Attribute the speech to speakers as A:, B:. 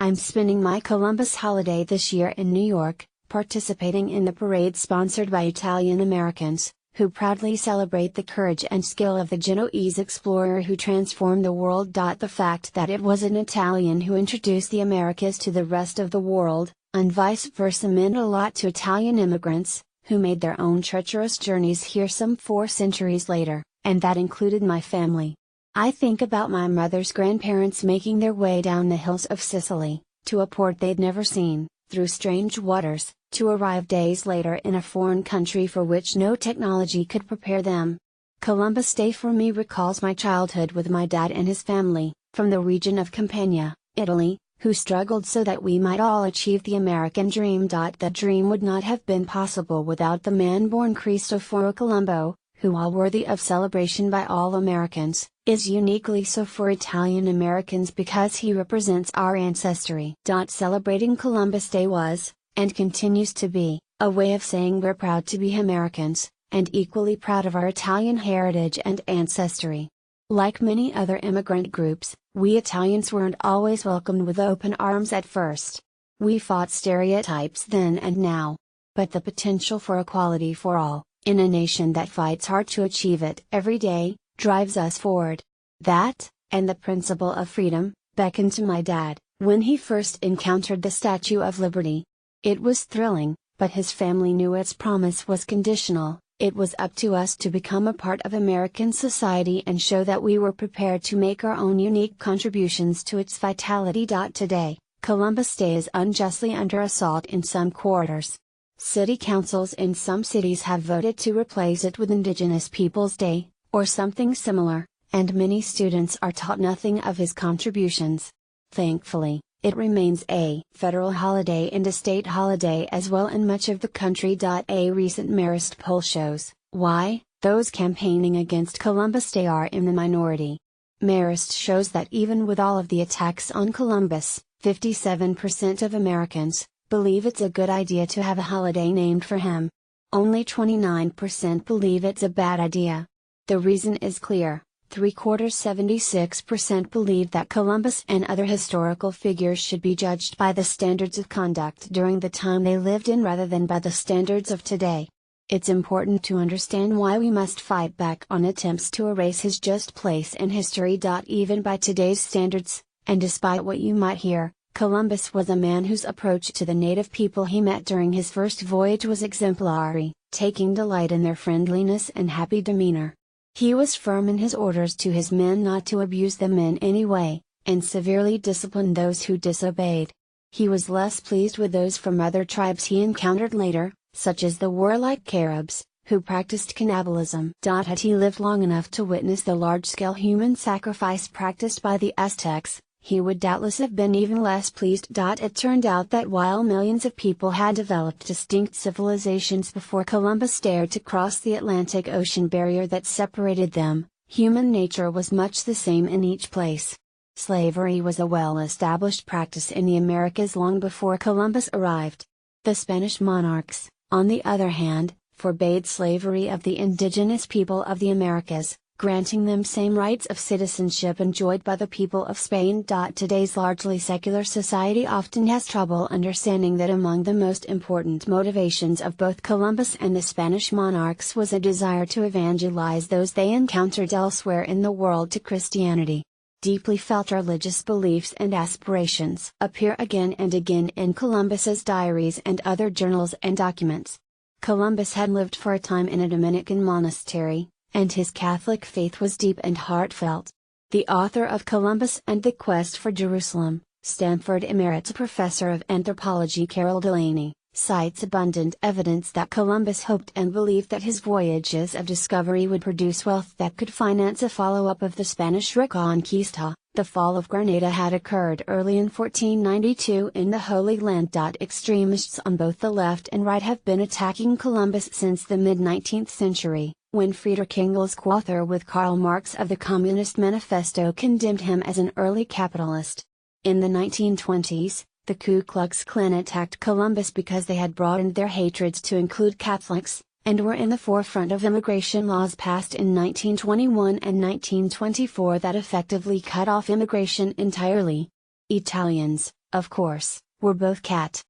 A: I'm spending my Columbus holiday this year in New York, participating in the parade sponsored by Italian Americans, who proudly celebrate the courage and skill of the Genoese explorer who transformed the world. The fact that it was an Italian who introduced the Americas to the rest of the world, and vice versa, meant a lot to Italian immigrants, who made their own treacherous journeys here some 4 centuries later, and that included my family. I think about my mother's grandparents making their way down the hills of Sicily, to a port they'd never seen, through strange waters, to arrive days later in a foreign country for which no technology could prepare them. Columbus Day for me recalls my childhood with my dad and his family, from the region of Campania, Italy, who struggled so that we might all achieve the American dream. That dream would not have been possible without the man born Cristoforo Colombo, who, while worthy of celebration by all Americans, is uniquely so for Italian Americans because he represents our ancestry. Celebrating Columbus Day was, and continues to be, a way of saying we're proud to be Americans, and equally proud of our Italian heritage and ancestry. Like many other immigrant groups, we Italians weren't always welcomed with open arms at first. We fought stereotypes then and now. But the potential for equality for all, in a nation that fights hard to achieve it every day, drives us forward. That, and the principle of freedom, beckoned to my dad, when he first encountered the Statue of Liberty. It was thrilling, but his family knew its promise was conditional. It was up to us to become a part of American society and show that we were prepared to make our own unique contributions to its vitality. Today, Columbus Day is unjustly under assault in some quarters. City councils in some cities have voted to replace it with Indigenous Peoples Day, or something similar, and many students are taught nothing of his contributions. Thankfully, it remains a federal holiday and a state holiday as well in much of the country. A recent Marist poll shows why those campaigning against Columbus Day are in the minority. Marist shows that even with all of the attacks on Columbus, 57% of Americans believe it's a good idea to have a holiday named for him. Only 29% believe it's a bad idea. The reason is clear. 76% believe that Columbus and other historical figures should be judged by the standards of conduct during the time they lived in rather than by the standards of today. It's important to understand why we must fight back on attempts to erase his just place in history. Even by today's standards, and despite what you might hear, Columbus was a man whose approach to the native people he met during his first voyage was exemplary, taking delight in their friendliness and happy demeanor. He was firm in his orders to his men not to abuse them in any way, and severely disciplined those who disobeyed. He was less pleased with those from other tribes he encountered later, such as the warlike Caribs, who practiced cannibalism. Had he lived long enough to witness the large-scale human sacrifice practiced by the Aztecs, he would doubtless have been even less pleased. It turned out that while millions of people had developed distinct civilizations before Columbus dared to cross the Atlantic Ocean barrier that separated them, human nature was much the same in each place. Slavery was a well-established practice in the Americas long before Columbus arrived. The Spanish monarchs, on the other hand, forbade slavery of the indigenous people of the Americas, granting them same rights of citizenship enjoyed by the people of Spain. Today's largely secular society often has trouble understanding that among the most important motivations of both Columbus and the Spanish monarchs was a desire to evangelize those they encountered elsewhere in the world to Christianity. Deeply felt religious beliefs and aspirations appear again and again in Columbus's diaries and other journals and documents. Columbus had lived for a time in a Dominican monastery, and his Catholic faith was deep and heartfelt. The author of Columbus and the Quest for Jerusalem, Stanford Emeritus Professor of Anthropology Carol Delaney, cites abundant evidence that Columbus hoped and believed that his voyages of discovery would produce wealth that could finance a follow-up of the Spanish Reconquista. The fall of Granada had occurred early in 1492 in the Holy Land. Extremists on both the left and right have been attacking Columbus since the mid-19th century, when Friedrich Engels, co-author with Karl Marx of the Communist Manifesto, condemned him as an early capitalist. In the 1920s, the Ku Klux Klan attacked Columbus because they had broadened their hatreds to include Catholics, and were in the forefront of immigration laws passed in 1921 and 1924 that effectively cut off immigration entirely. Italians, Of course, we're both cat.